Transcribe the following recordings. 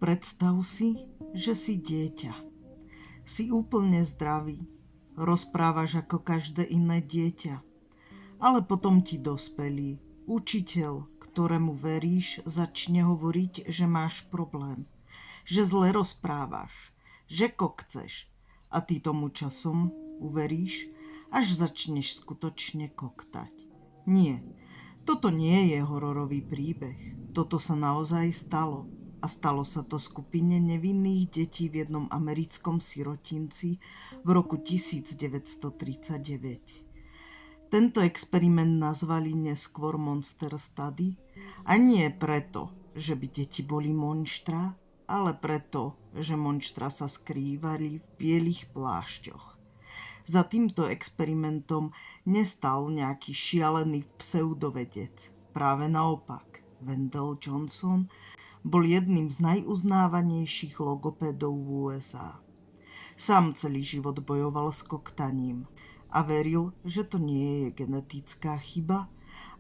Predstav si, že si dieťa. Si úplne zdravý. Rozprávaš ako každé iné dieťa. Ale potom ti dospelý, učiteľ, ktorému veríš, začne hovoriť, že máš problém. Že zle rozprávaš. Že kokceš. A ty tomu časom uveríš, až začneš skutočne koktať. Nie, toto nie je hororový príbeh. Toto sa naozaj stalo. A stalo sa to skupine nevinných detí v jednom americkom sirotinci v roku 1939. Tento experiment nazvali neskôr Monster Study a nie preto, že by deti boli monštra, ale preto, že monštra sa skrývali v bielých plášťoch. Za týmto experimentom nestal nejaký šialený pseudovedec. Práve naopak, Wendell Johnson bol jedným z najuznávanejších logopédov v USA. Sám celý život bojoval s koktaním a veril, že to nie je genetická chyba,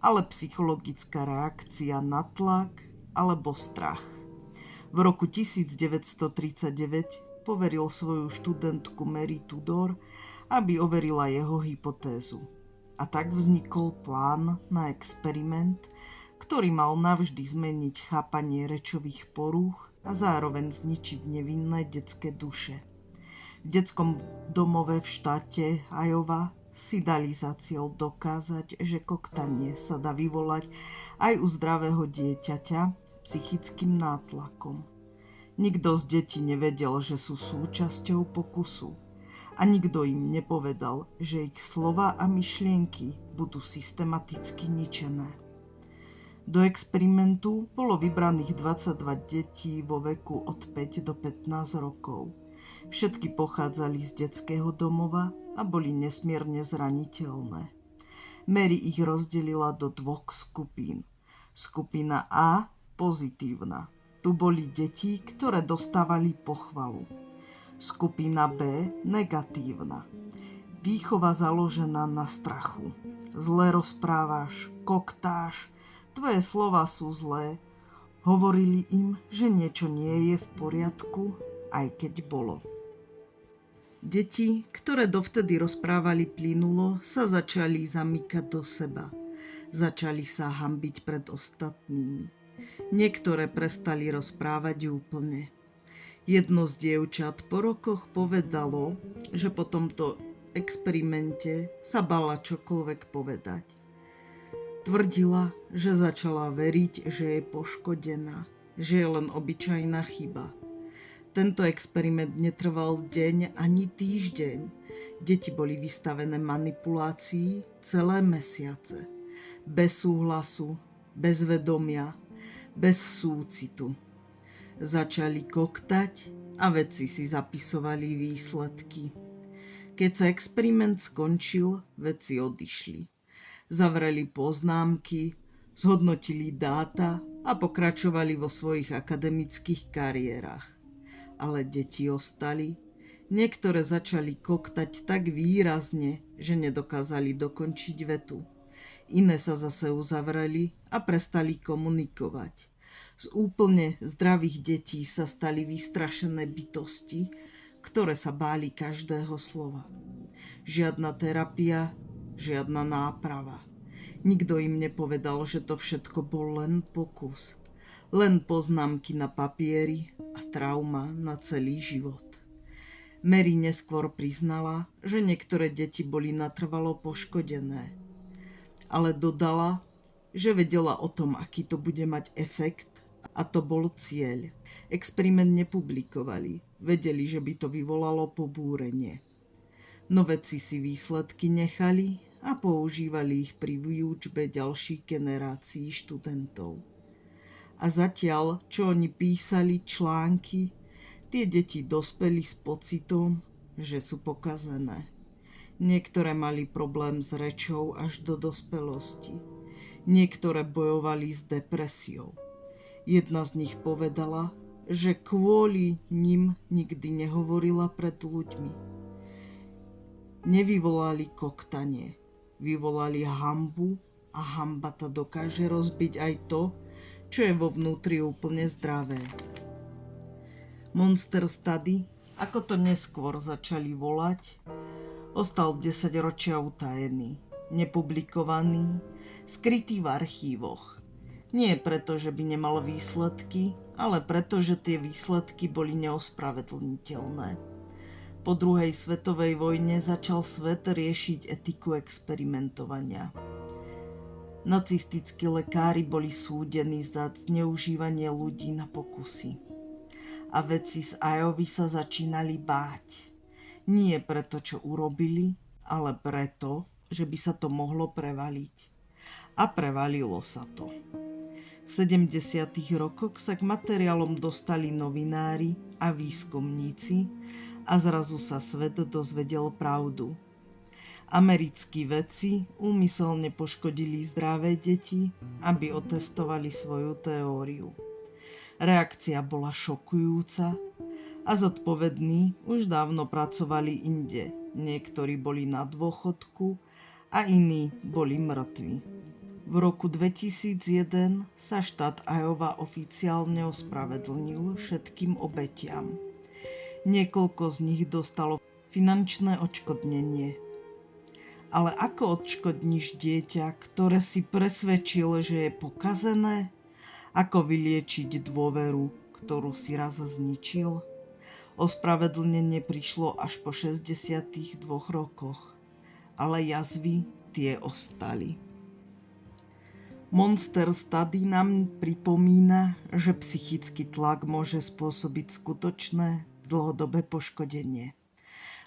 ale psychologická reakcia na tlak alebo strach. V roku 1939 poveril svoju študentku Mary Tudor, aby overila jeho hypotézu. A tak vznikol plán na experiment, ktorý mal navždy zmeniť chápanie rečových porúch a zároveň zničiť nevinné detské duše. V detskom domove v štáte Iowa si dali za cieľ dokázať, že koktanie sa dá vyvolať aj u zdravého dieťaťa psychickým nátlakom. Nikto z detí nevedel, že sú súčasťou pokusu a nikto im nepovedal, že ich slova a myšlienky budú systematicky ničené. Do experimentu bolo vybraných 22 detí vo veku od 5 do 15 rokov. Všetky pochádzali z detského domova a boli nesmierne zraniteľné. Mary ich rozdelila do dvoch skupín. Skupina A, pozitívna. Tu boli deti, ktoré dostávali pochvalu. Skupina B, negatívna. Výchova založená na strachu. Zle rozprávaš, koktáš, tvoje slova sú zlé. Hovorili im, že niečo nie je v poriadku, aj keď bolo. Deti, ktoré dovtedy rozprávali plynulo, sa začali zamykať do seba. Začali sa hanbiť pred ostatnými. Niektoré prestali rozprávať úplne. Jedno z dievčat po rokoch povedalo, že po tomto experimente sa bala čokoľvek povedať. Tvrdila, že začala veriť, že je poškodená, že je len obyčajná chyba. Tento experiment netrval deň ani týždeň. Deti boli vystavené manipulácii celé mesiace. Bez súhlasu, bez vedomia, bez súcitu. Začali koktať a vedci si zapisovali výsledky. Keď sa experiment skončil, vedci odišli. Zavreli poznámky, zhodnotili dáta a pokračovali vo svojich akademických kariérach. Ale deti ostali. Niektoré začali koktať tak výrazne, že nedokázali dokončiť vetu. Iné sa zase uzavreli a prestali komunikovať. Z úplne zdravých detí sa stali vystrašené bytosti, ktoré sa báli každého slova. Žiadna terapia, žiadna náprava. Nikto im nepovedal, že to všetko bol len pokus. Len poznámky na papieri a trauma na celý život. Mary neskôr priznala, že niektoré deti boli natrvalo poškodené. Ale dodala, že vedela o tom, aký to bude mať efekt, a to bol cieľ. Experiment nepublikovali. Vedeli, že by to vyvolalo pobúrenie. No vedci si výsledky nechali a používali ich pri výučbe ďalších generácií študentov. A zatiaľ, čo oni písali články, tie deti dospeli s pocitom, že sú pokazené. Niektoré mali problém s rečou až do dospelosti. Niektoré bojovali s depresiou. Jedna z nich povedala, že kvôli nim nikdy nehovorila pred ľuďmi. Nevyvolali koktanie, vyvolali hanbu a hanba ta dokáže rozbiť aj to, čo je vo vnútri úplne zdravé. Monster Study, ako to neskôr začali volať, ostal 10 ročia utajený, nepublikovaný, skrytý v archívoch. Nie preto, že by nemal výsledky, ale preto, že tie výsledky boli neospravedlniteľné. Po druhej svetovej vojne začal svet riešiť etiku experimentovania. Nacistickí lekári boli súdení za zneužívanie ľudí na pokusy. A vedci z Iovy sa začínali báť. Nie preto, čo urobili, ale preto, že by sa to mohlo prevaliť. A prevalilo sa to. V 70. rokoch sa k materiálom dostali novinári a výskumníci a zrazu sa svet dozvedel pravdu. Americkí vedci úmyselne poškodili zdravé deti, aby otestovali svoju teóriu. Reakcia bola šokujúca a zodpovední už dávno pracovali inde. Niektorí boli na dôchodku a iní boli mŕtvi. V roku 2001 sa štát Iowa oficiálne ospravedlnil všetkým obetiam. Niekoľko z nich dostalo finančné odškodnenie. Ale ako odškodníš dieťa, ktoré si presvedčil, že je pokazené? Ako vyliečiť dôveru, ktorú si raz zničil? Ospravedlnenie prišlo až po 62 rokoch, ale jazvy tie ostali. Monster Study nám pripomína, že psychický tlak môže spôsobiť skutočné dlhodobé poškodenie.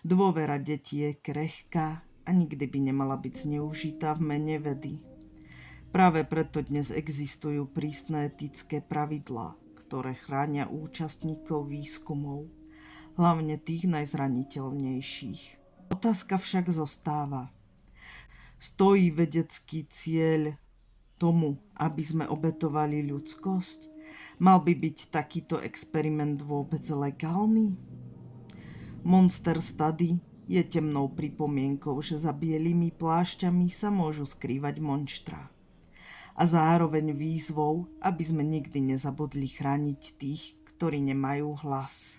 Dôvera detí je krehká a nikdy by nemala byť zneužitá v mene vedy. Práve preto dnes existujú prísne etické pravidlá, ktoré chránia účastníkov výskumov, hlavne tých najzraniteľnejších. Otázka však zostáva. Stojí vedecký cieľ tomu, aby sme obetovali ľudskosť? Mal by byť takýto experiment vôbec legálny? Monster Study je temnou pripomienkou, že za bielými plášťami sa môžu skrývať monštrá. A zároveň výzvou, aby sme nikdy nezabudli chrániť tých, ktorí nemajú hlas.